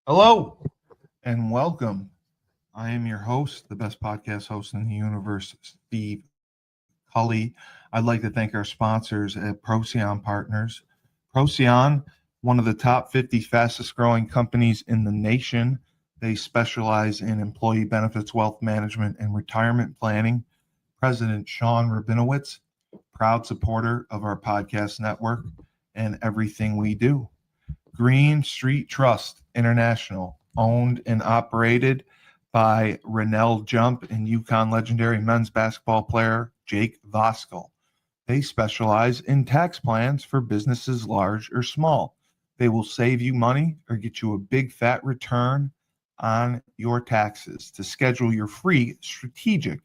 Hello and welcome. I am your host, the best podcast host in the universe, Steve Cully. I'd like to thank our sponsors at Procyon Partners. Procyon, one of the top 50 fastest growing companies in the nation. They specialize in employee benefits, wealth management, and retirement planning. President Sean Rabinowitz, proud supporter of our podcast network and everything we do. Green Street Trust International, owned and operated by Rennell Jump and UConn legendary men's basketball player Jake Voskuhl. They specialize in tax plans for businesses large or small. They will save you money or get you a big fat return on your taxes. To schedule your free strategic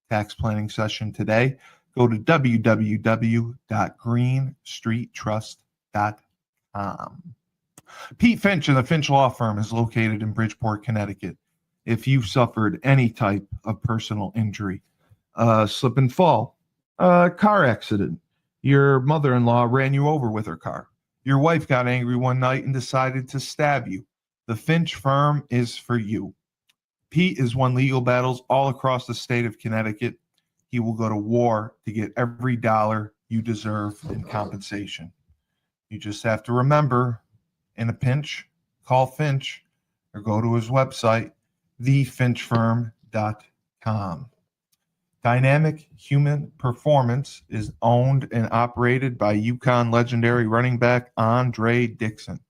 tax planning session today, go to www.greenstreettrust.com. Pete Finch and the Finch Law Firm is located in Bridgeport, Connecticut. If you've suffered any type of personal injury, slip and fall, a car accident, your mother-in-law ran you over with her car, your wife got angry one night and decided to stab you, the Finch Firm is for you. Pete has won legal battles all across the state of Connecticut. He will go to war to get every dollar you deserve in compensation. You just have to remember, in a pinch, call Finch or go to his website, thefinchfirm.com. Dynamic Human Performance is owned and operated by UConn legendary running back Andre Dixon.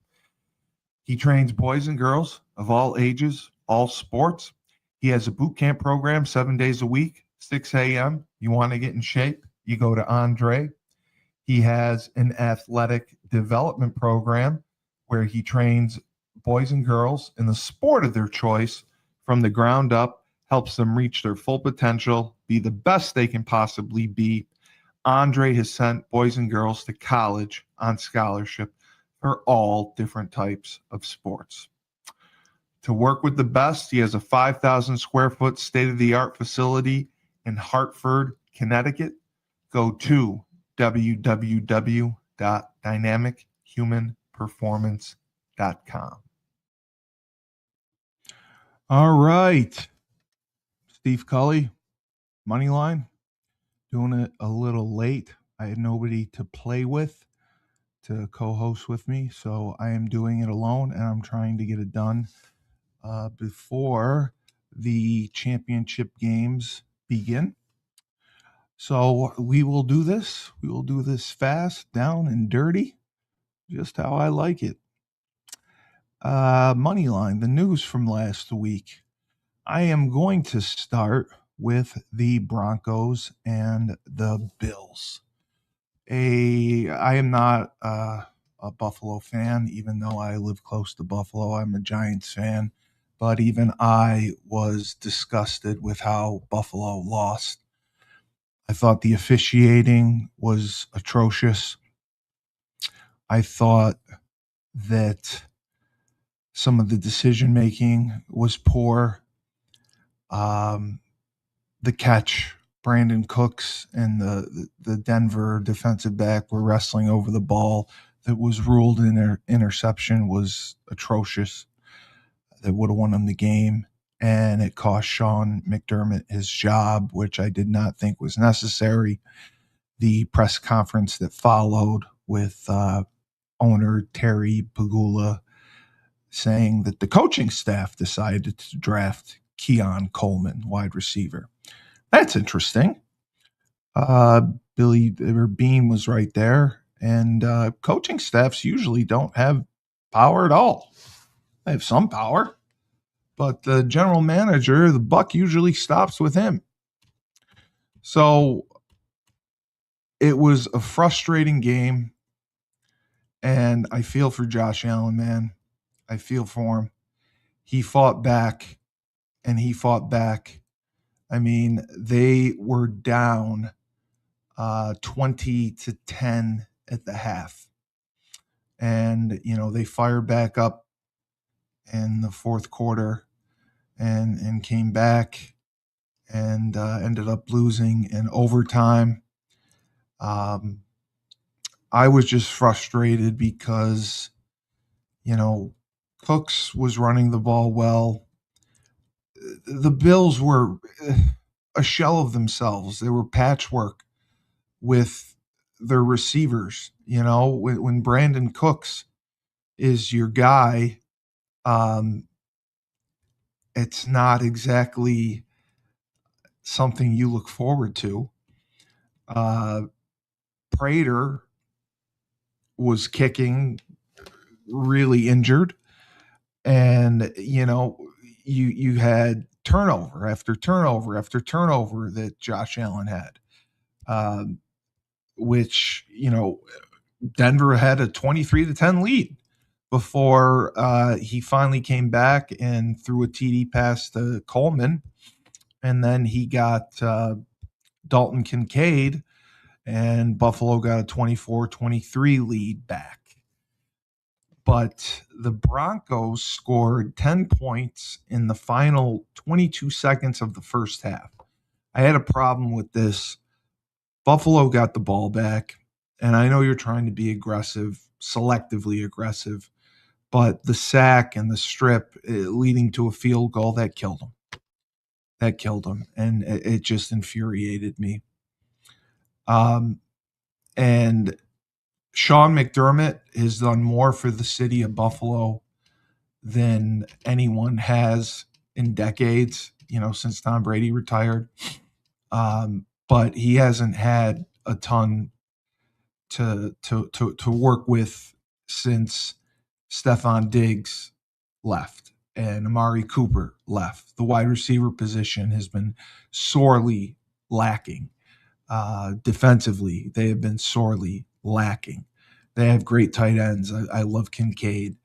He trains boys and girls of all ages, all sports. He has a boot camp program 7 days a week, 6 a.m. You want to get in shape, you go to Andre. He has an athletic development program where he trains boys and girls in the sport of their choice from the ground up, helps them reach their full potential, be the best they can possibly be. Andre has sent boys and girls to college on scholarship for all different types of sports. To work with the best, he has a 5,000 square foot state-of-the-art facility in Hartford, Connecticut. Go to www.dynamichumanperformance.com. All right. Steve Cully, Moneyline, doing it a little late. I had nobody to play with, to co-host with me, so I am doing it alone, and I'm trying to get it done before the championship games begin. So we will do this. We will do this fast, down, and dirty, just how I like it. Moneyline, the news from last week. I am going to start with the Broncos and the Bills. I am not a Buffalo fan, even though I live close to Buffalo. I'm a Giants fan, but even I was disgusted with how Buffalo lost. I thought the officiating was atrocious. I thought that some of the decision making was poor. The catch, Brandon Cooks and the Denver defensive back were wrestling over the ball that was ruled an interception, was atrocious. That would have won him the game, and it cost Sean McDermott his job, which I did not think was necessary. The press conference that followed with owner Terry Pagula saying that the coaching staff decided to draft Keon Coleman, wide receiver. That's interesting. Beam was right there, and coaching staffs usually don't have power at all. They have some power, but the general manager, the buck usually stops with him. So it was a frustrating game, and I feel for Josh Allen, man. I feel for him. He fought back, and he fought back. I mean, they were down 20-10 at the half. And, they fired back up in the fourth quarter and came back and ended up losing in overtime. I was just frustrated because, Cooks was running the ball well. The Bills were a shell of themselves. They were patchwork with their receivers. You know, when Brandon Cooks is your guy, um, it's not exactly something you look forward to. Uh, Prater was kicking really injured, and you had turnover after turnover after turnover that Josh Allen had, um, which Denver had a 23-10 lead before he finally came back and threw a TD pass to Coleman, and then he got Dalton Kincaid, and Buffalo got a 24-23 lead back. But the Broncos scored 10 points in the final 22 seconds of the first half. I had a problem with this. Buffalo got the ball back, and I know you're trying to be aggressive, selectively aggressive, but the sack and the strip leading to a field goal, that killed them. That killed them, and it just infuriated me. And Sean McDermott has done more for the city of Buffalo than anyone has in decades, since Tom Brady retired. But he hasn't had a ton to work with since Stephon Diggs left and Amari Cooper left. The wide receiver position has been sorely lacking. Defensively, they have been sorely lacking. They have great tight ends. I love Kincaid.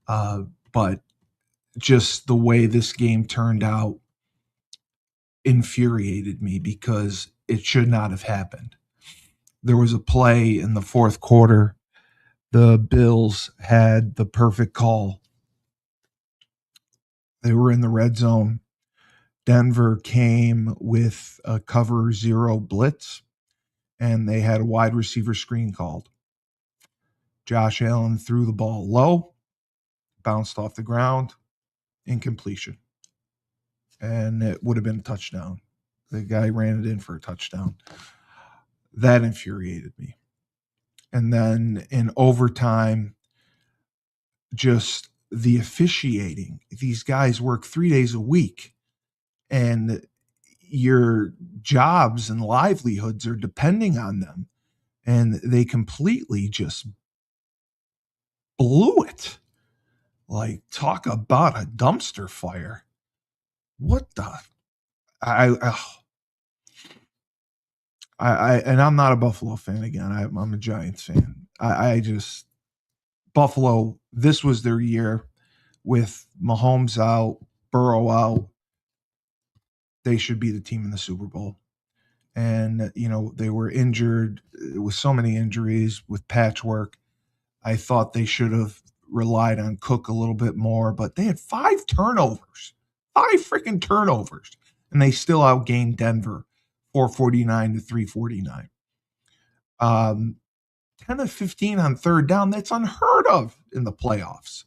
But just the way this game turned out infuriated me because it should not have happened. There was a play in the fourth quarter. The Bills had the perfect call. They were in the red zone. Denver came with a cover 0 blitz, and they had a wide receiver screen called. Josh Allen threw the ball low, bounced off the ground, incompletion. And it would have been a touchdown. The guy ran it in for a touchdown. That infuriated me. And then in overtime, just the officiating. These guys work 3 days a week, and your jobs and livelihoods are depending on them. And they completely just blew it. Like, talk about a dumpster fire. What the? And I'm not a Buffalo fan again. I'm a Giants fan. I just Buffalo. This was their year with Mahomes out, Burrow out. They should be the team in the Super Bowl. And they were injured with so many injuries with patchwork. I thought they should have relied on Cook a little bit more, but they had 5 turnovers, 5 freaking turnovers, and they still outgained Denver 449 to 349. 10 of 15 on third down. That's unheard of in the playoffs.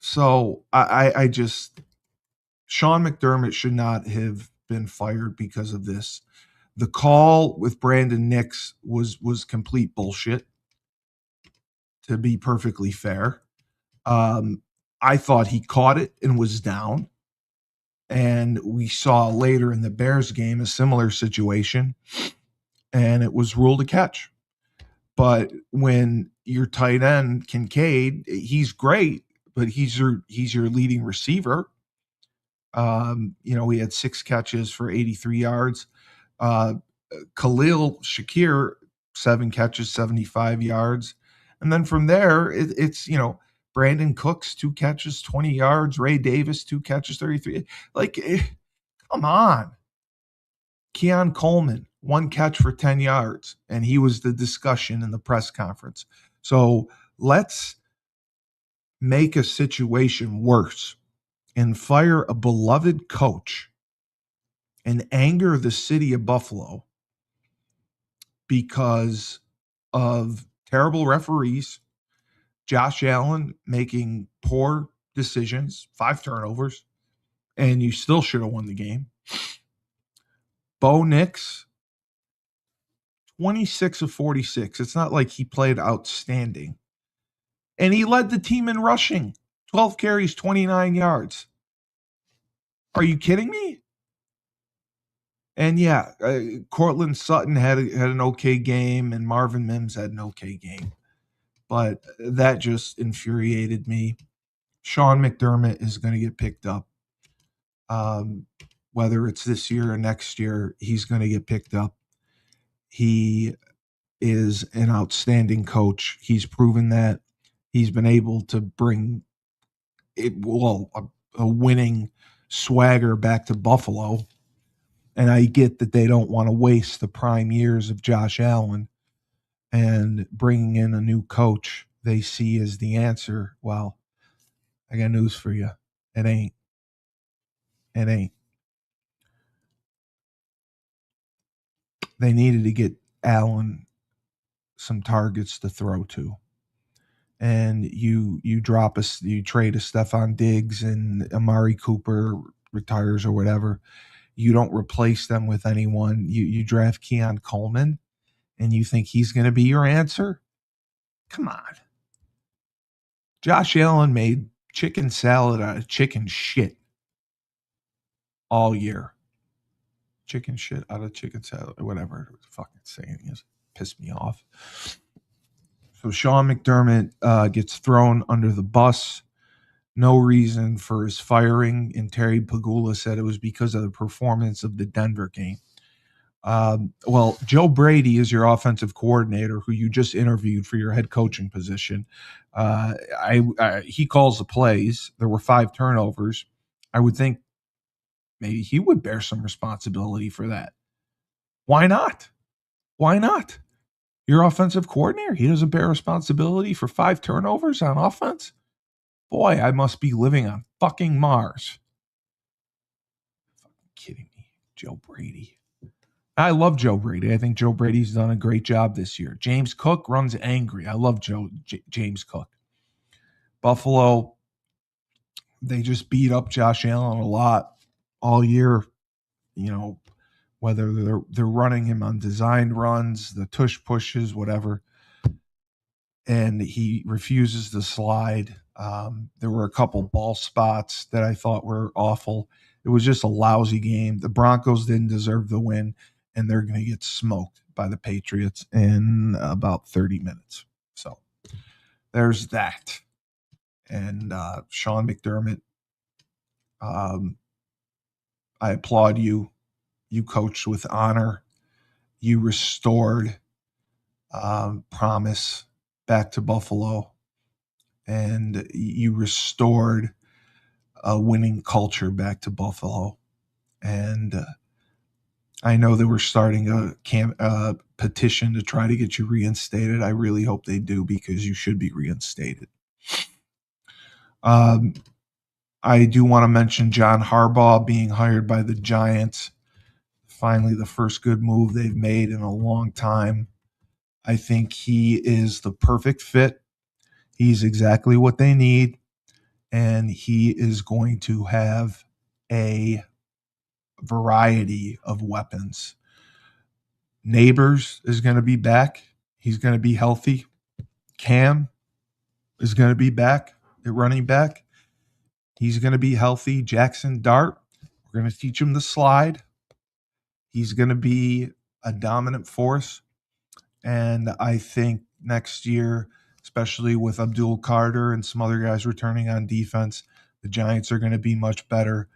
So I just, Sean McDermott should not have been fired because of this. The call with Brandon Nicks was complete bullshit, to be perfectly fair. I thought he caught it and was down. And we saw later in the Bears game a similar situation, and it was ruled a catch. But when your tight end Kincaid, he's great, but he's your leading receiver. He had 6 catches for 83 yards. Khalil Shakir, 7 catches, 75 yards. And then from there, it's Brandon Cooks, 2 catches, 20 yards. Ray Davis, 2 catches, 33. Come on. Keon Coleman, 1 catch for 10 yards. And he was the discussion in the press conference. So let's make a situation worse and fire a beloved coach and anger the city of Buffalo because of terrible referees, Josh Allen making poor decisions, 5 turnovers, and you still should have won the game. Bo Nix, 26 of 46. It's not like he played outstanding. And he led the team in rushing, 12 carries, 29 yards. Are you kidding me? And yeah, Cortland Sutton had an okay game, and Marvin Mims had an okay game. But that just infuriated me. Sean McDermott is going to get picked up. Whether it's this year or next year, he's going to get picked up. He is an outstanding coach. He's proven that. He's been able to bring a winning swagger back to Buffalo. And I get that they don't want to waste the prime years of Josh Allen, and bringing in a new coach they see as the answer. Well, I got news for you. It ain't. It ain't. They needed to get Allen some targets to throw to. And you trade a Stephon Diggs and Amari Cooper retires or whatever. You don't replace them with anyone. You draft Keon Coleman and you think he's going to be your answer? Come on. Josh Allen made chicken salad out of chicken shit all year. Chicken shit out of chicken salad, whatever the fucking saying is. Pissed me off. So Sean McDermott gets thrown under the bus. No reason for his firing, and Terry Pagula said it was because of the performance of the Denver game. Well, Joe Brady is your offensive coordinator, who you just interviewed for your head coaching position. He calls the plays. There were 5 turnovers. I would think maybe he would bear some responsibility for that. Why not? Why not? Your offensive coordinator, he doesn't bear responsibility for 5 turnovers on offense? Boy, I must be living on fucking Mars. Fucking kidding me. Joe Brady. I love Joe Brady. I think Joe Brady's done a great job this year. James Cook runs angry. I love James Cook. Buffalo, they just beat up Josh Allen a lot all year. You know, whether they're running him on designed runs, the tush pushes, whatever. And he refuses to slide. There were a couple ball spots that I thought were awful. It was just a lousy game. The Broncos didn't deserve the win, and they're going to get smoked by the Patriots in about 30 minutes. So there's that. And Sean McDermott, I applaud you. You coached with honor. You restored promise back to Buffalo, and you restored a winning culture back to Buffalo. And I know they were starting a petition to try to get you reinstated. I really hope they do, because you should be reinstated. I do want to mention John Harbaugh being hired by the Giants. Finally, the first good move they've made in a long time. I think he is the perfect fit. He's exactly what they need. And he is going to have a variety of weapons. Neighbors is going to be back. He's going to be healthy. Cam is going to be back at running back. He's going to be healthy. Jackson Dart, we're going to teach him to slide. He's going to be a dominant force. And I think next year, especially with Abdul Carter and some other guys returning on defense, the Giants are going to be much better.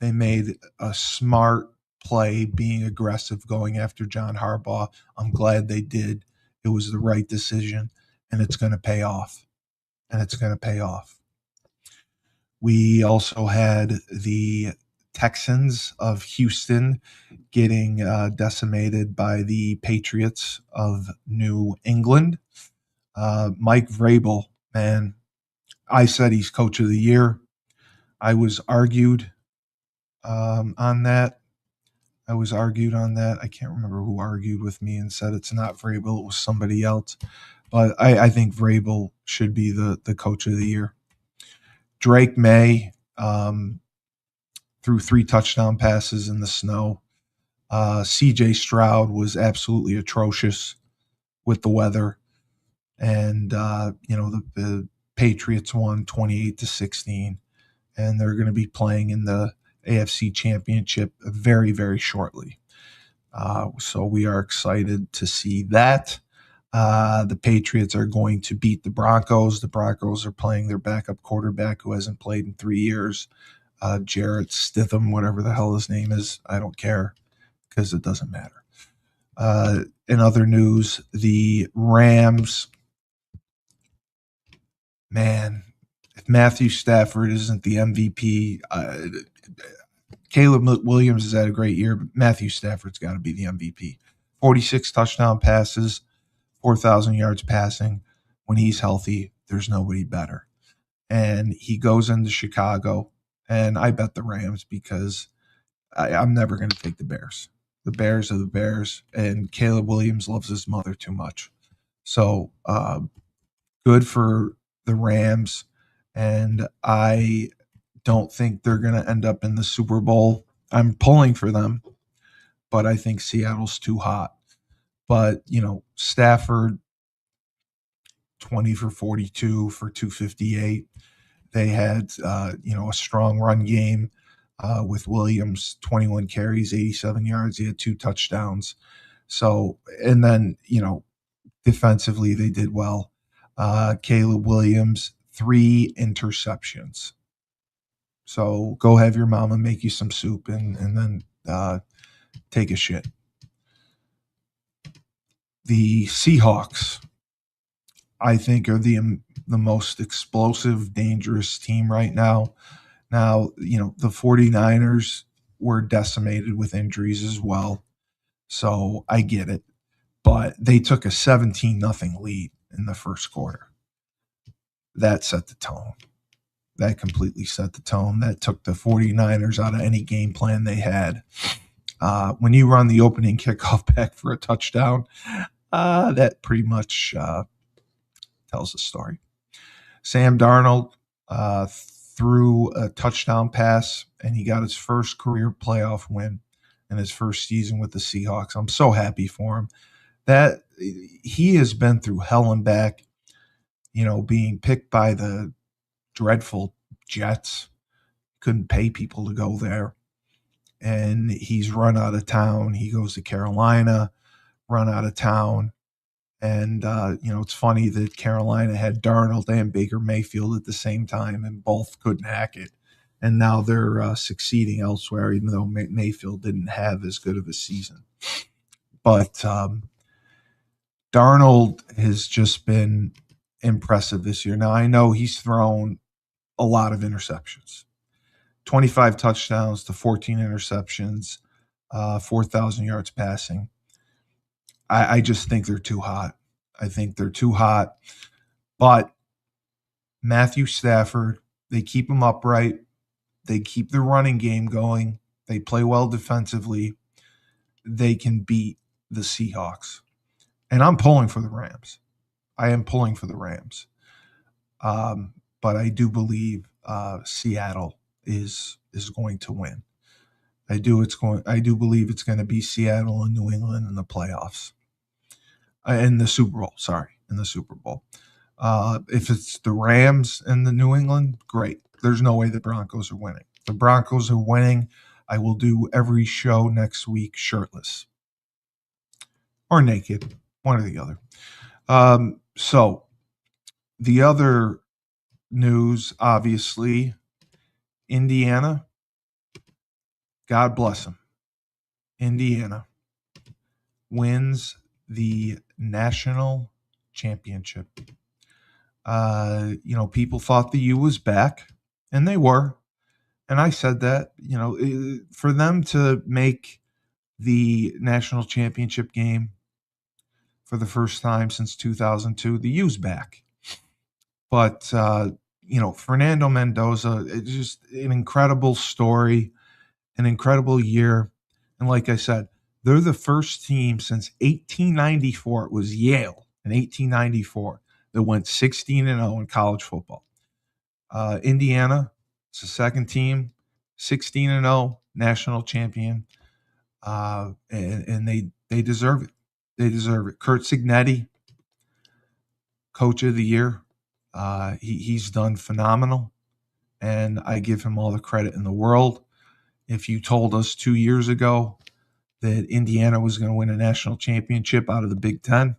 They made a smart play being aggressive going after John Harbaugh. I'm glad they did. It was the right decision, and it's going to pay off. We also had the Texans of Houston getting decimated by the Patriots of New England. Mike Vrabel, man, I said he's coach of the year. I was argued on that. I can't remember who argued with me and said it's not Vrabel. It was somebody else. But I think Vrabel should be the coach of the year. Drake May threw 3 touchdown passes in the snow. CJ Stroud was absolutely atrocious with the weather. And, the Patriots won 28-16. And they're going to be playing in the AFC Championship very, very shortly. So we are excited to see that. The Patriots are going to beat the Broncos. The Broncos are playing their backup quarterback who hasn't played in 3 years, Jarrett Stidham, whatever the hell his name is. I don't care because it doesn't matter. In other news, the Rams, man, if Matthew Stafford isn't the MVP, Caleb Williams has had a great year, but Matthew Stafford's got to be the MVP. 46 touchdown passes, 4,000 yards passing. When he's healthy, there's nobody better. And he goes into Chicago, and I bet the Rams because I'm never going to take the Bears. The Bears are the Bears, and Caleb Williams loves his mother too much. So good for the Rams, and I don't think they're going to end up in the Super Bowl. I'm pulling for them, but I think Seattle's too hot. But, Stafford, 20 for 42 for 258. They had, a strong run game with Williams, 21 carries, 87 yards. He had 2 touchdowns. So, and then, defensively, they did well. Caleb Williams, 3 interceptions. So go have your mama make you some soup and then take a shit. The Seahawks, I think, are the most explosive, dangerous team right now. Now, the 49ers were decimated with injuries as well. So I get it. But they took a 17-0 lead in the first quarter. That set the tone. That completely set the tone. That took the 49ers out of any game plan they had. When you run the opening kickoff back for a touchdown, that pretty much tells the story. Sam Darnold threw a touchdown pass, and he got his first career playoff win in his first season with the Seahawks. I'm so happy for him. That he has been through hell and back, being picked by the dreadful Jets. Couldn't pay people to go there. And he's run out of town. He goes to Carolina, run out of town. And, it's funny that Carolina had Darnold and Baker Mayfield at the same time, and both couldn't hack it. And now they're succeeding elsewhere, even though Mayfield didn't have as good of a season. But Darnold has just been impressive this year. Now, I know he's thrown a lot of interceptions. 25 touchdowns to 14 interceptions, 4,000 yards passing. I just think they're too hot. I think they're too hot. But Matthew Stafford, they keep him upright. They keep the running game going. They play well defensively. They can beat the Seahawks. And I'm pulling for the Rams. I am pulling for the Rams. But I do believe Seattle is going to win. I do believe it's going to be Seattle and New England in the playoffs. In the Super Bowl, in the Super Bowl. If it's the Rams and the New England, great. There's no way the Broncos are winning. If the Broncos are winning, I will do every show next week shirtless. Or naked, one or the other. So the other news, obviously, Indiana, God bless them. Indiana wins the national championship. People thought the U was back, and they were. And I said that, for them to make the national championship game for the first time since 2002, the U's back. But, Fernando Mendoza, it's just an incredible story, an incredible year. And like I said, they're the first team since 1894. It was Yale in 1894 that went 16-0 in college football. Indiana, it's the second team, 16-0 national champion, and they deserve it. They deserve it. Kurt Signetti, coach of the year. He's done phenomenal, and I give him all the credit in the world. If you told us 2 years ago that Indiana was going to win a national championship out of the Big Ten,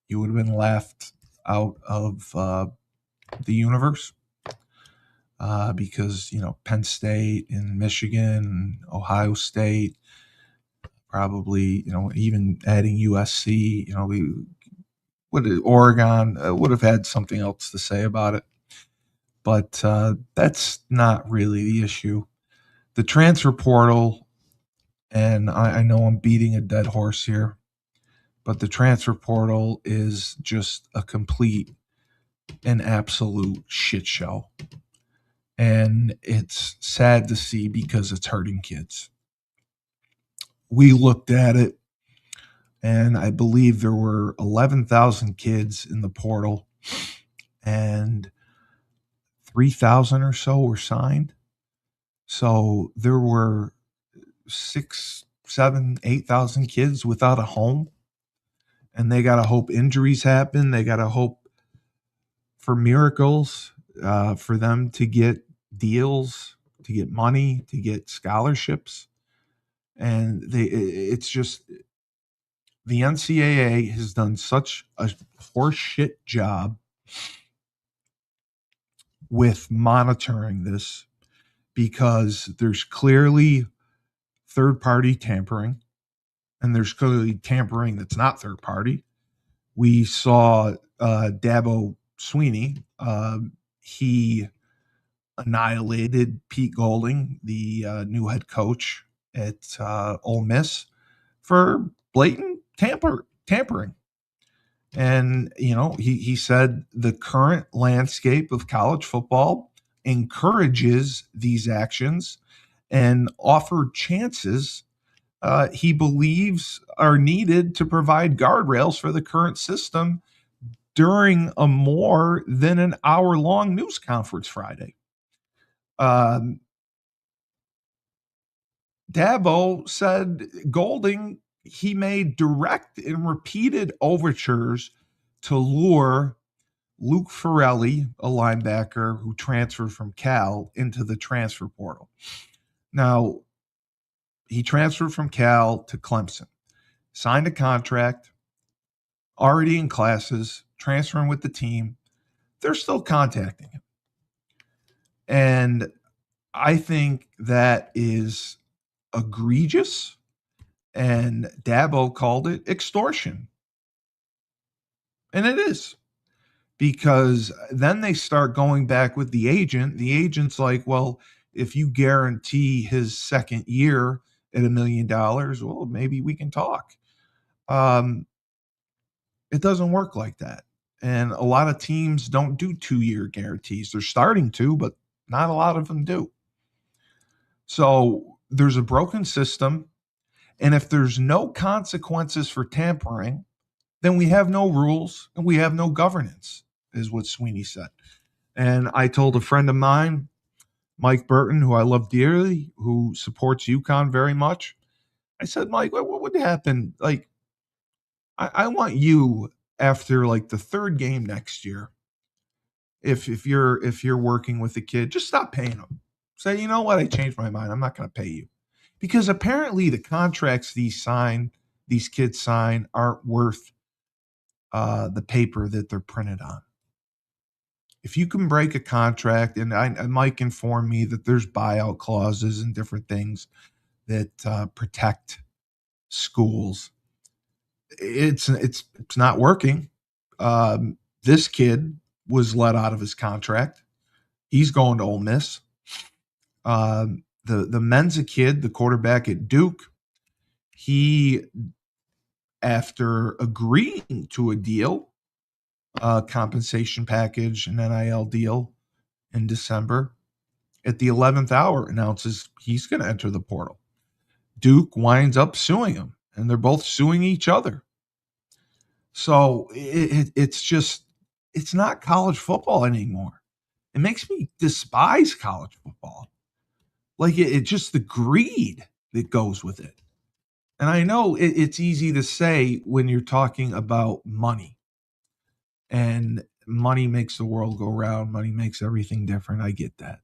you would have been laughed out of the universe because, Penn State and Michigan and Ohio State, probably, even adding USC, Oregon would have had something else to say about it. But that's not really the issue. The transfer portal, and I know I'm beating a dead horse here, but the transfer portal is just a complete and absolute shit show. And it's sad to see because it's hurting kids. We looked at it, and I believe there were 11,000 kids in the portal, and 3,000 or so were signed. So there were 6, 7, 8,000 kids without a home, and they got to hope injuries happen. They got to hope for miracles for them to get deals, to get money, to get scholarships. And it's just the NCAA has done such a horseshit job with monitoring this, because there's clearly third-party tampering, and there's clearly tampering that's not third-party. We saw Dabo Swinny. He annihilated Pete Golding, the new head coach at Ole Miss, for blatant tampering. And, he said the current landscape of college football encourages these actions and offered chances he believes are needed to provide guardrails for the current system during a more than an hour-long news conference Friday. Dabo said Golding, he made direct and repeated overtures to lure Luke Farrelly, a linebacker who transferred from Cal, into the transfer portal. Now, he transferred from Cal to Clemson, signed a contract, already in classes, transferring with the team. They're still contacting him. And I think that is egregious, and Dabo called it extortion. And it is, because then they start going back with the agent. The agent's like, well, if you guarantee his second year at $1 million, well, maybe we can talk. It doesn't work like that. And a lot of teams don't do 2-year guarantees. They're starting to, but not a lot of them do. So there's a broken system. And if there's no consequences for tampering, then we have no rules and we have no governance, is what Sweeney said. And I told a friend of mine, Mike Burton, who I love dearly, who supports UConn very much. I said, Mike, what would happen? Like, I want you, after like the third game next year, if you're working with a kid, just stop paying them. Say, you know what? I changed my mind. I'm not going to pay you. Because apparently the contracts these kids sign aren't worth the paper that they're printed on. If you can break a contract, and Mike informed me that there's buyout clauses and different things that protect schools. It's not working. This kid was let out of his contract. He's going to Ole Miss. The Menza kid, the quarterback at Duke, he, after agreeing to a deal, compensation package, an NIL deal in December, at the 11th hour announces he's going to enter the portal. Duke winds up suing him, and they're both suing each other. So it's not college football anymore. It makes me despise college football. Like it just the greed that goes with it. And I know it's easy to say when you're talking about money, and money makes the world go round. Money makes everything different. I get that.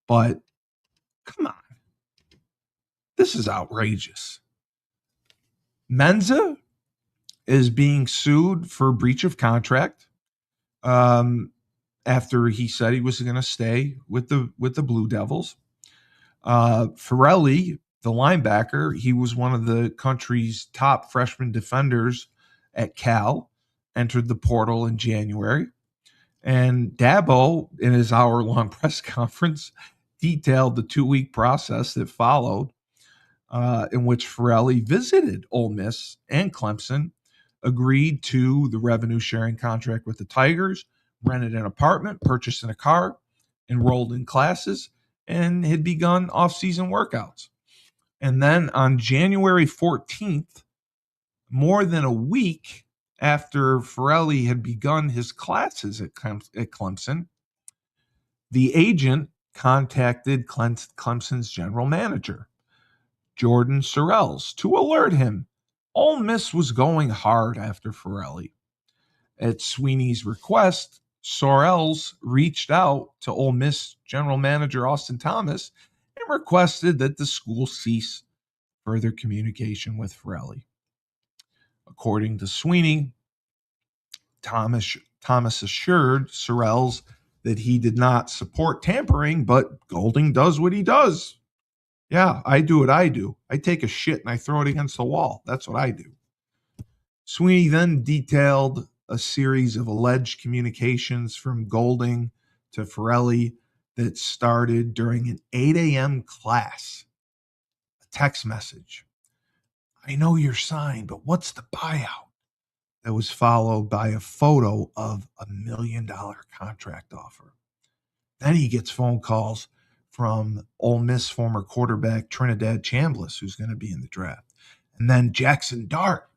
But come on, this is outrageous. Menza is being sued for breach of contract after he said he was going to stay with the Blue Devils. Ferrelli, the linebacker, he was one of the country's top freshman defenders at Cal, entered the portal in January. And Dabo, in his hour-long press conference, detailed the 2-week process that followed, in which Ferrelli visited Ole Miss and Clemson, agreed to the revenue-sharing contract with the Tigers, rented an apartment, purchased a car, enrolled in classes, and had begun off-season workouts. And then on January 14th, more than a week after Ferrelli had begun his classes at Clemson, the agent contacted Clemson's general manager, Jordan Sorrells, to alert him Ole Miss was going hard after Ferrelli. At Sweeney's request, Sorrells reached out to Ole Miss general manager Austin Thomas and requested that the school cease further communication with Ferrelli. According to Sweeney, Thomas assured Sorrells that he did not support tampering, but Golding does what he does. Yeah, I do what I do. I take a shit and I throw it against the wall. That's what I do. Sweeney then detailed a series of alleged communications from Golding to Ferrelli that started during an 8 a.m. class. A text message. I know you're signed, but what's the buyout? That was followed by a photo of $1 million contract offer. Then he gets phone calls from Ole Miss former quarterback Trinidad Chambliss, who's going to be in the draft. And then Jackson Dart,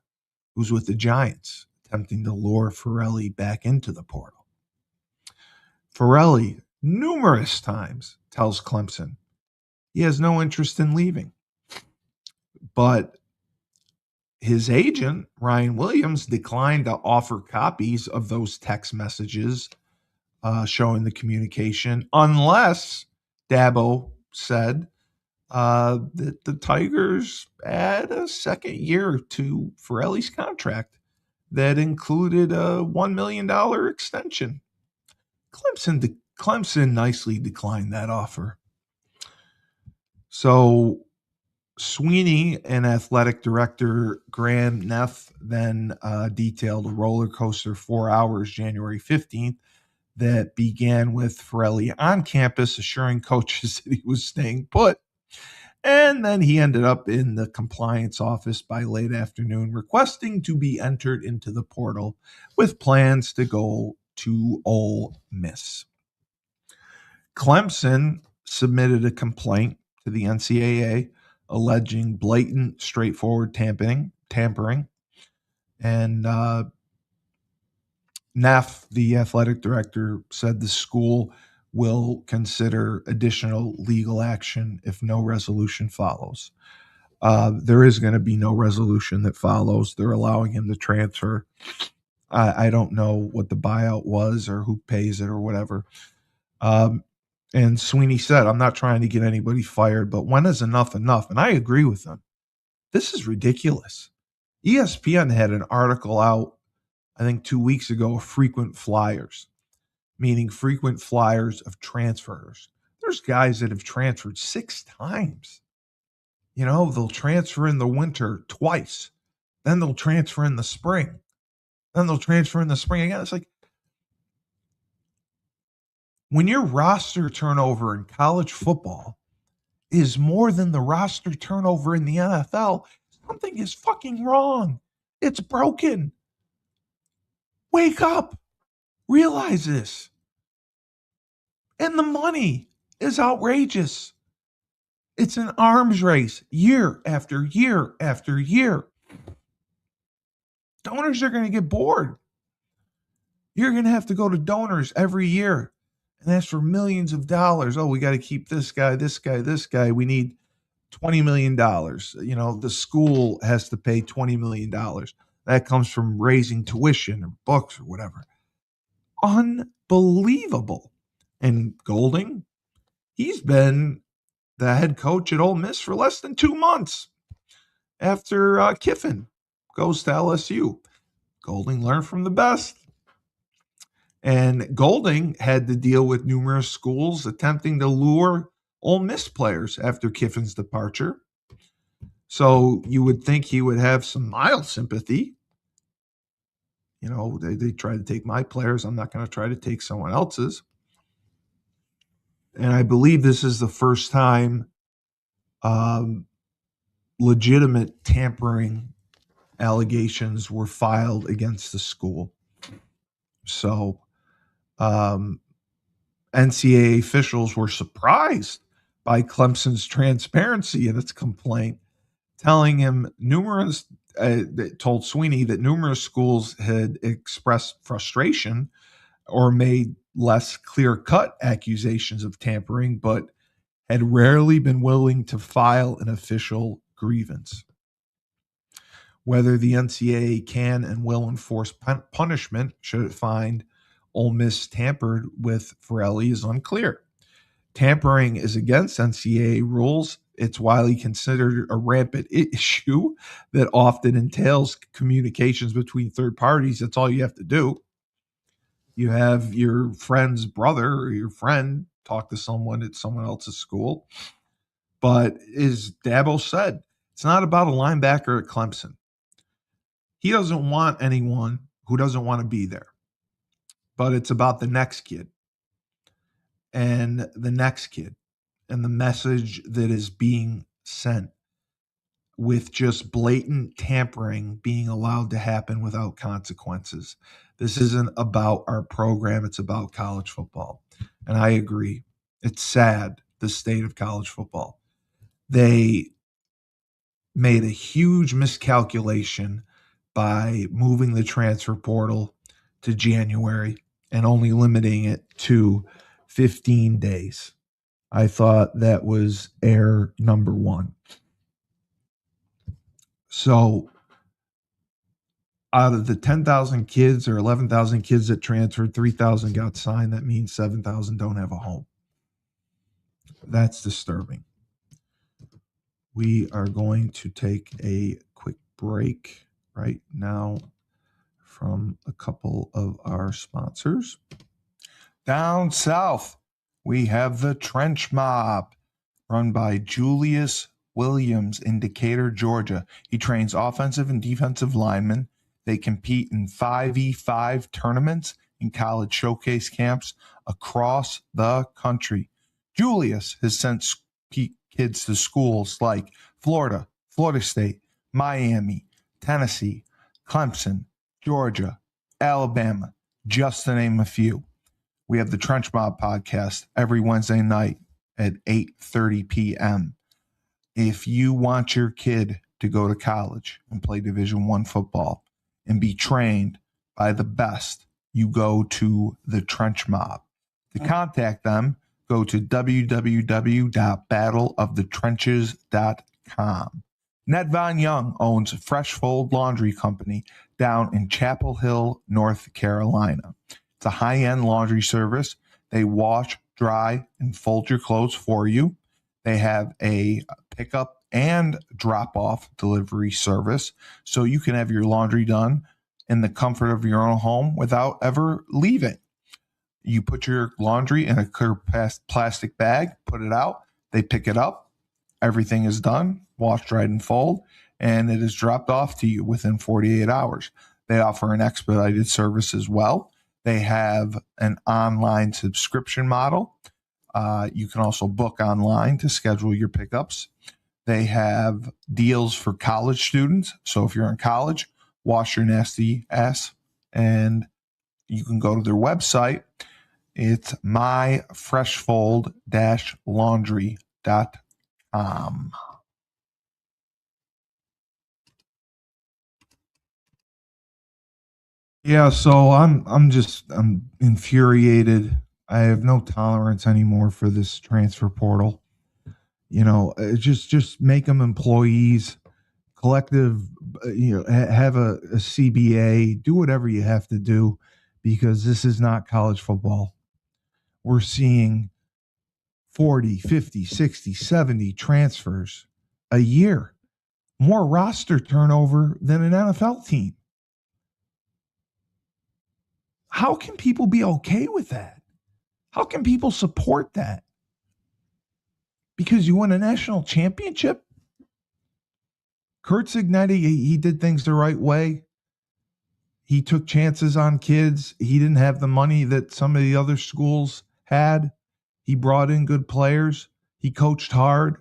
who's with the Giants, attempting to lure Ferrelli back into the portal. Ferrelli numerous times tells Clemson he has no interest in leaving. But his agent, Ryan Williams, declined to offer copies of those text messages showing the communication unless Dabo said that the Tigers add a second year to Ferrelli's contract that included a $1 million extension. Clemson nicely declined that offer. So Sweeney and athletic director Graham Neff then detailed a roller coaster 4 hours, January 15th, that began with Ferrelli on campus assuring coaches that he was staying put. And then he ended up in the compliance office by late afternoon, requesting to be entered into the portal with plans to go to Ole Miss. Clemson submitted a complaint to the NCAA alleging blatant, straightforward tampering. And Neff, the athletic director, said the school will consider additional legal action if no resolution follows. There is going to be no resolution that follows. They're allowing him to transfer. I don't know what the buyout was or who pays it or whatever. And Sweeney said, I'm not trying to get anybody fired, but when is enough enough? And I agree with him. This is ridiculous. ESPN had an article out, I think 2 weeks ago, of frequent flyers, meaning frequent flyers of transfers. There's guys that have transferred 6 times. You know, they'll transfer in the winter twice. Then they'll transfer in the spring. Then they'll transfer in the spring again. It's like, when your roster turnover in college football is more than the roster turnover in the NFL, something is fucking wrong. It's broken. Wake up. Realize this. And the money is outrageous. It's an arms race year after year after year. Donors are going to get bored. You're going to have to go to donors every year and ask for millions of dollars. Oh, we got to keep this guy, this guy, this guy. We need $20 million. The school has to pay $20 million. That comes from raising tuition or books or whatever. Unbelievable. And Golding, he's been the head coach at Ole Miss for less than 2 months after Kiffin goes to LSU. Golding learned from the best. And Golding had to deal with numerous schools attempting to lure Ole Miss players after Kiffin's departure. So you would think he would have some mild sympathy. They try to take my players. I'm not going to try to take someone else's. And I believe this is the first time legitimate tampering allegations were filed against the school. So NCAA officials were surprised by Clemson's transparency in its complaint, telling him told Swinny that numerous schools had expressed frustration or made less clear-cut accusations of tampering, but had rarely been willing to file an official grievance. Whether the NCAA can and will enforce punishment should it find Ole Miss tampered with Forelli is unclear. Tampering is against NCAA rules. It's widely considered a rampant issue that often entails communications between third parties. That's all you have to do. You have your friend's brother or your friend talk to someone at someone else's school. But as Dabo said, it's not about a linebacker at Clemson. He doesn't want anyone who doesn't want to be there. But it's about the next kid and the next kid and the message that is being sent with just blatant tampering being allowed to happen without consequences. This isn't about our program. It's about college football. And I agree. It's sad, the state of college football. They made a huge miscalculation by moving the transfer portal to January and only limiting it to 15 days. I thought that was error number one. So out of the 10,000 kids or 11,000 kids that transferred, 3,000 got signed. That means 7,000 don't have a home. That's disturbing. We are going to take a quick break right now from a couple of our sponsors. Down south, we have the Trench Mob, run by Julius Williams in Decatur, Georgia. He trains offensive and defensive linemen. They compete in 5v5 tournaments and college showcase camps across the country. Julius has sent kids to schools like Florida, Florida State, Miami, Tennessee, Clemson, Georgia, Alabama, just to name a few. We have the Trench Mob podcast every Wednesday night at 8:30 p.m. If you want your kid to go to college and play Division I football and be trained by the best, you go to the Trench Mob. To contact them, go to www.battleofthetrenches.com. Ned Von Young owns Fresh Fold Laundry Company down in Chapel Hill, North Carolina. It's a high-end laundry service. They wash, dry, and fold your clothes for you. They have a pickup and drop-off delivery service, so you can have your laundry done in the comfort of your own home without ever leaving. You put your laundry in a clear plastic bag, put it out, they pick it up, everything is done, wash, dried, and fold, and it is dropped off to you within 48 hours. They offer an expedited service as well. They have an online subscription model. You can also book online to schedule your pickups. They have deals for college students. So if you're in college, wash your nasty ass, and you can go to their website. It's myfreshfold-laundry.com. Yeah, so I'm infuriated. I have no tolerance anymore for this transfer portal. Just make them employees, collective. Have a CBA, do whatever you have to do, because this is not college football. We're seeing 40, 50, 60, 70 transfers a year, more roster turnover than an NFL team. How can people be okay with that? How can people support that? Because you won a national championship? Kurt Signetti, he did things the right way. He took chances on kids. He didn't have the money that some of the other schools had. He brought in good players. He coached hard.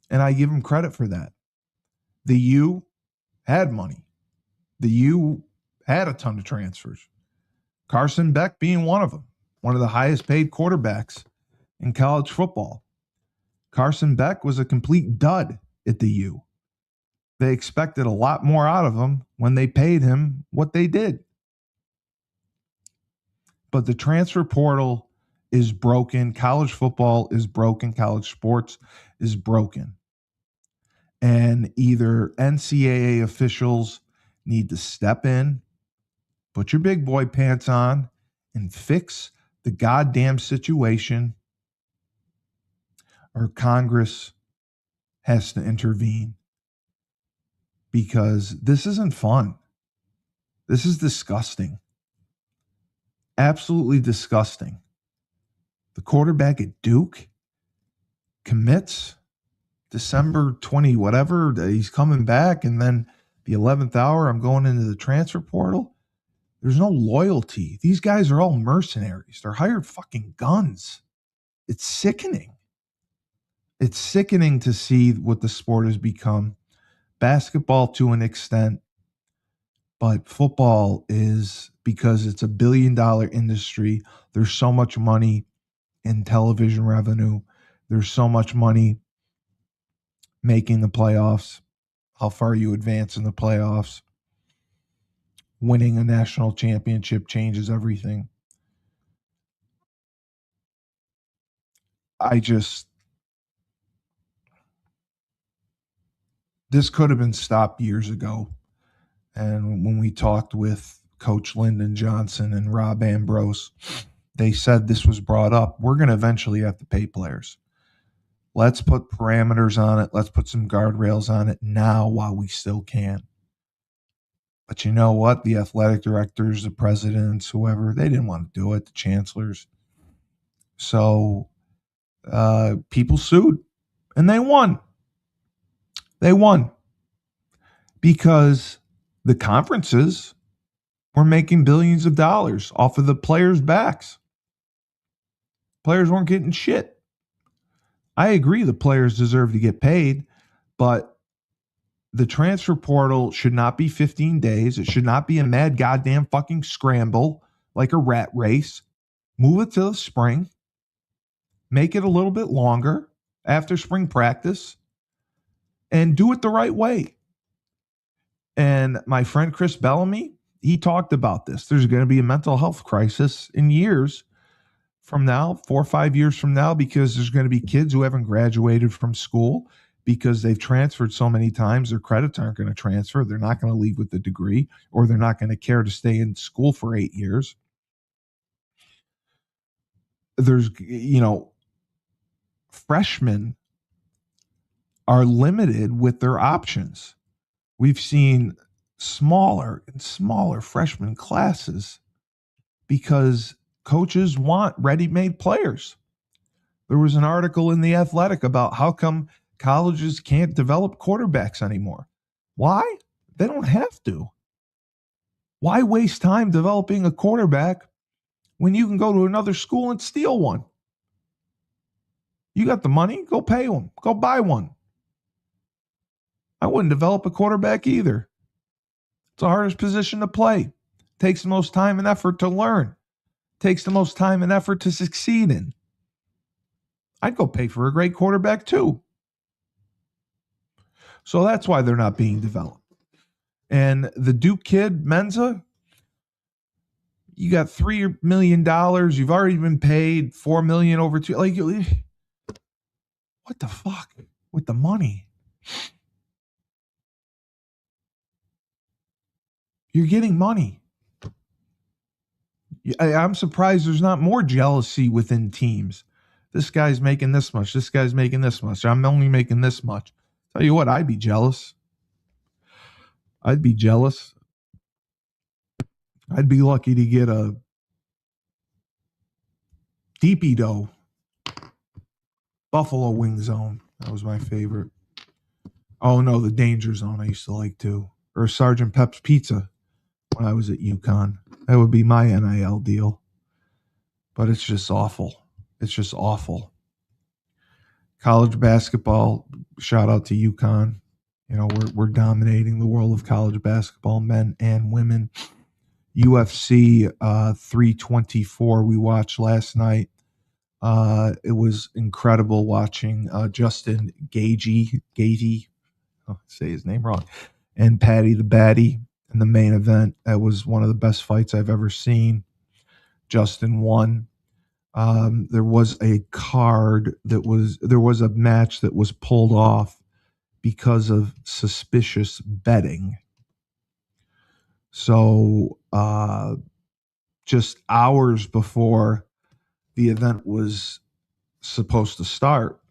And I give him credit for that. The U had money. The U had a ton of transfers. Carson Beck being one of them, one of the highest paid quarterbacks in college football. Carson Beck was a complete dud at the U. They expected a lot more out of him when they paid him what they did. But the transfer portal is broken. College football is broken. College sports is broken. And either NCAA officials need to step in, put your big boy pants on, and fix the goddamn situation, or Congress has to intervene, because this isn't fun. This is disgusting. Absolutely disgusting. The quarterback at Duke commits December 20, whatever, he's coming back, and then the 11th hour, I'm going into the transfer portal. There's no loyalty. These guys are all mercenaries. They're hired fucking guns. It's sickening. It's sickening to see what the sport has become. Basketball to an extent, but football is, because it's $1 billion industry. There's so much money in television revenue. There's so much money making the playoffs, how far you advance in the playoffs. Winning a national championship changes everything. I just, this could have been stopped years ago. And when we talked with Coach Lyndon Johnson and Rob Ambrose, they said this was brought up. We're going to eventually have to pay players. Let's put parameters on it. Let's put some guardrails on it now while we still can. But you know what? The athletic directors, the presidents, whoever, they didn't want to do it, the chancellors. So people sued, and they won. They won because the conferences were making billions of dollars off of the players' backs. Players weren't getting shit. I agree the players deserve to get paid, but the transfer portal should not be 15 days. It should not be a mad goddamn fucking scramble like a rat race. Move it to the spring. Make it a little bit longer after spring practice, and do it the right way. And my friend Chris Bellamy, he talked about this. There's going to be a mental health crisis in years from now, 4 or 5 years from now, because there's going to be kids who haven't graduated from school because they've transferred so many times. Their credits aren't going to transfer. They're not going to leave with the degree, or they're not going to care to stay in school for 8 years. There's, freshmen are limited with their options. We've seen smaller and smaller freshman classes because coaches want ready-made players. There was an article in The Athletic about how come colleges can't develop quarterbacks anymore. Why? They don't have to. Why waste time developing a quarterback when you can go to another school and steal one? You got the money, go pay them. Go buy one. I wouldn't develop a quarterback either. It's the hardest position to play. Takes the most time and effort to learn. Takes the most time and effort to succeed in. I'd go pay for a great quarterback too. So that's why they're not being developed. And the Duke kid, Menza, You got $3 million. You've already been paid $4 million over two. Like, what the fuck with the money? You're getting money. I'm surprised there's not more jealousy within teams. This guy's making this much. This guy's making this much. I'm only making this much. Tell you what, I'd be jealous. I'd be jealous. I'd be lucky to get a Deepy Dough Buffalo Wing Zone. That was my favorite. Oh no, the Danger Zone I used to like too. Or Sergeant Pep's Pizza when I was at UConn. That would be my NIL deal. But it's just awful. It's just awful. College basketball, shout out to UConn. You know, we're dominating the world of college basketball, men and women. UFC 324 we watched last night. It was incredible watching Justin Gaethje, I'll say his name wrong, and Patty the Batty in the main event. That was one of the best fights I've ever seen. Justin won. There was a match that was pulled off because of suspicious betting. So just hours before the event was supposed to start,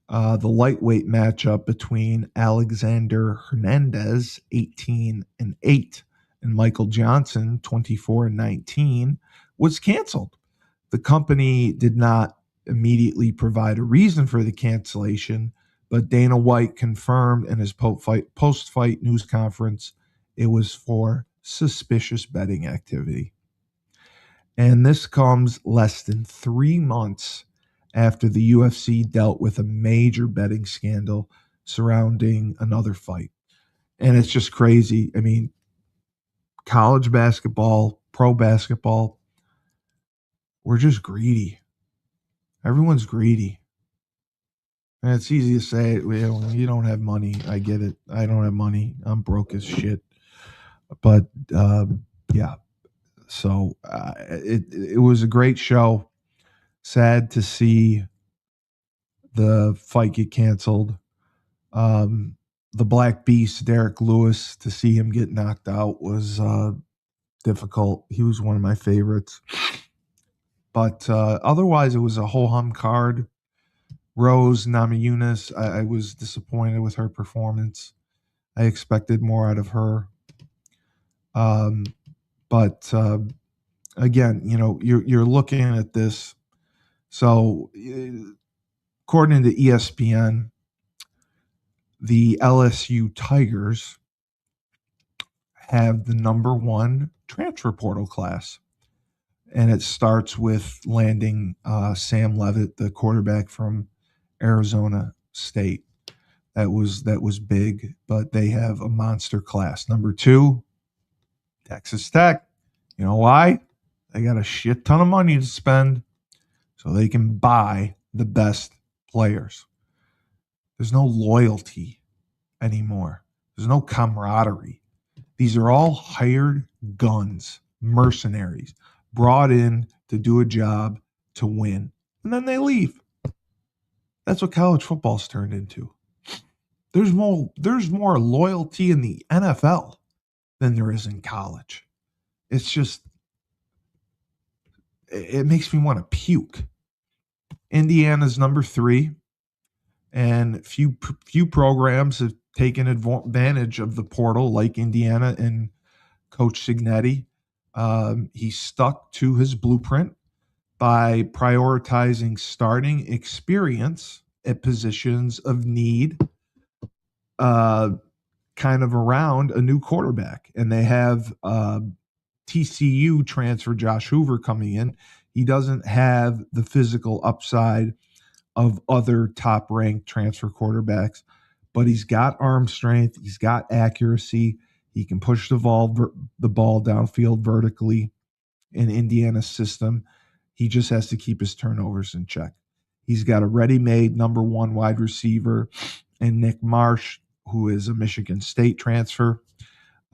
the lightweight matchup between Alexander Hernandez, 18-8, and Michael Johnson, 24-19, was canceled. The company did not immediately provide a reason for the cancellation, but Dana White confirmed in his post-fight news conference it was for suspicious betting activity. And this comes less than 3 months after the UFC dealt with a major betting scandal surrounding another fight. And it's just crazy. I mean, college basketball, pro basketball, we're just greedy. Everyone's greedy. And it's easy to say, well, you don't have money. I get it. I don't have money. I'm broke as shit. But yeah. So it was a great show. Sad to see the fight get canceled. The Black Beast, Derek Lewis, to see him get knocked out was difficult. He was one of my favorites. But otherwise, it was a ho-hum card. Rose Namajunas, I was disappointed with her performance. I expected more out of her. But again, you know, you're looking at this. So according to ESPN, the LSU Tigers have the number one transfer portal class. And it starts with landing Sam Leavitt, the quarterback from Arizona State. That was big, but they have a monster class. Number 2, Texas Tech. You know why? They got a shit ton of money to spend so they can buy the best players. There's no loyalty anymore. There's no camaraderie. These are all hired guns, mercenaries, brought in to do a job to win, and then they leave. That's what college football's turned into. There's more loyalty in the NFL than there is in college. It's just, it makes me want to puke. Indiana's number 3, and few programs have taken advantage of the portal like Indiana and Coach Cignetti. He stuck to his blueprint by prioritizing starting experience at positions of need, kind of around a new quarterback. And they have TCU transfer Josh Hoover coming in. He doesn't have the physical upside of other top-ranked transfer quarterbacks, but he's got arm strength. He's got accuracy. He can push the ball downfield vertically in Indiana's system. He just has to keep his turnovers in check. He's got a ready-made number 1 wide receiver in Nick Marsh, who is a Michigan State transfer,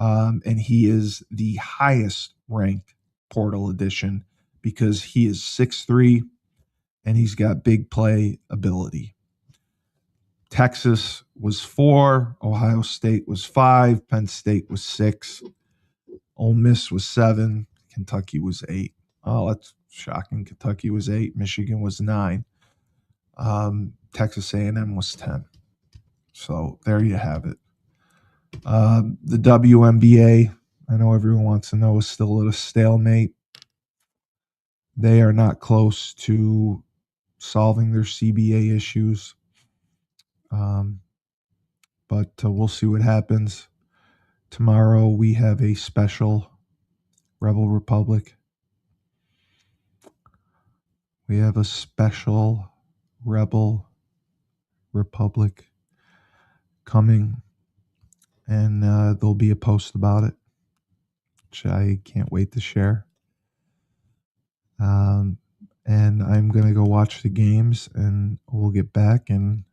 and he is the highest-ranked portal edition because he is 6'3", and he's got big play ability. Texas was 4, Ohio State was 5, Penn State was 6, Ole Miss was 7, Kentucky was 8. Oh, that's shocking. Kentucky was 8, Michigan was 9, Texas A&M was 10. So there you have it. The WNBA, I know everyone wants to know, is still at a stalemate. They are not close to solving their CBA issues. But we'll see what happens. Tomorrow we have a special Rebel Republic. We have a special Rebel Republic coming, and there'll be a post about it, which I can't wait to share. And I'm going to go watch the games, and we'll get back and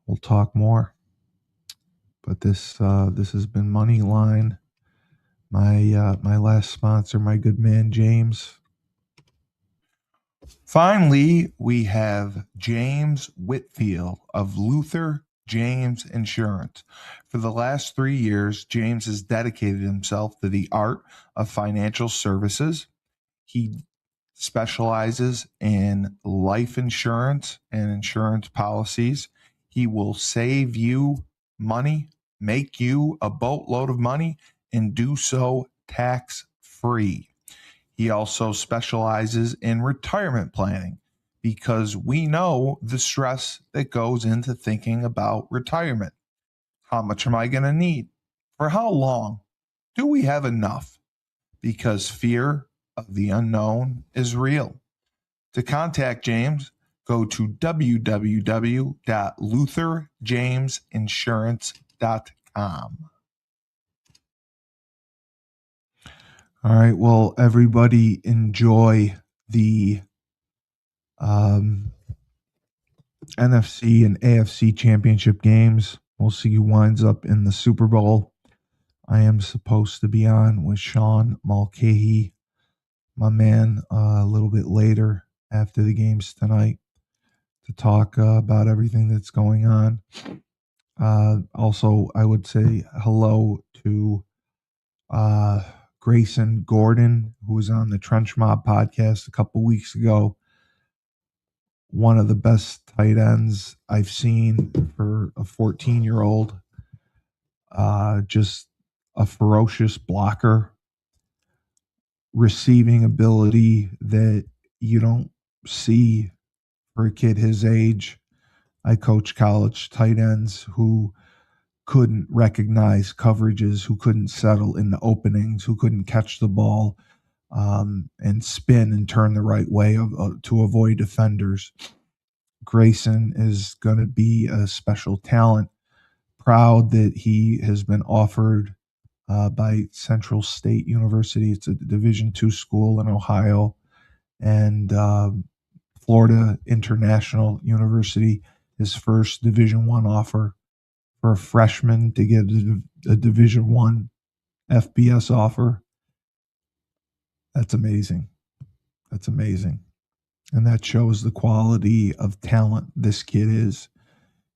we'll talk more. But this has been Moneyline. My last sponsor, my good man James. Finally, we have James Whitfield of Luther James Insurance. For the last 3 years, James has dedicated himself to the art of financial services. He specializes in life insurance and insurance policies. He will save you money, make you a boatload of money, and do so tax-free. He also specializes in retirement planning because we know the stress that goes into thinking about retirement. How much am I going to need? For how long? Do we have enough? Because fear of the unknown is real. To contact James, go to www.lutherjamesinsurance.com. All right, well, everybody enjoy the NFC and AFC championship games. We'll see who winds up in the Super Bowl. I am supposed to be on with Sean Mulcahy, my man, a little bit later after the games tonight to talk about everything that's going on. Also, I would say hello to Grayson Gordon, who was on the Trench Mob podcast a couple weeks ago. One of the best tight ends I've seen for a 14-year-old. Just a ferocious blocker. Receiving ability that you don't see for a kid his age. I coach college tight ends who couldn't recognize coverages, who couldn't settle in the openings, who couldn't catch the ball and spin and turn the right way to avoid defenders. Grayson is going to be a special talent. Proud that he has been offered by Central State University. It's a Division II school in Ohio. And Florida International University, his first Division I offer. For a freshman to get a Division I FBS offer, that's amazing. That's amazing. And that shows the quality of talent this kid is.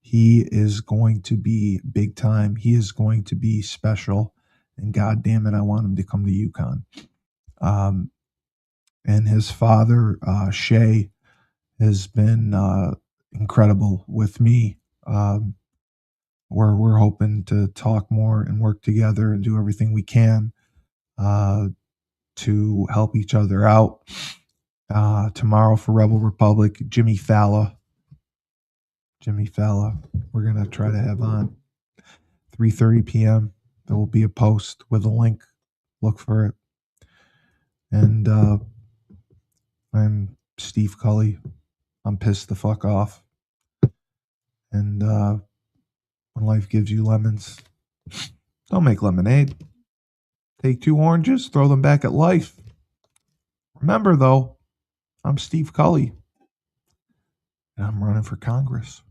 He is going to be big time. He is going to be special. And God damn it, I want him to come to UConn. And his father, Shay, has been incredible with me. We're hoping to talk more and work together and do everything we can to help each other out. Tomorrow for Rebel Republic, Jimmy Fallon, we're going to try to have on 3:30 p.m. There will be a post with a link. Look for it. And I'm Steve Cully. I'm pissed the fuck off. And when life gives you lemons, don't make lemonade. Take 2 oranges, throw them back at life. Remember, though, I'm Steve Cully, and I'm running for Congress.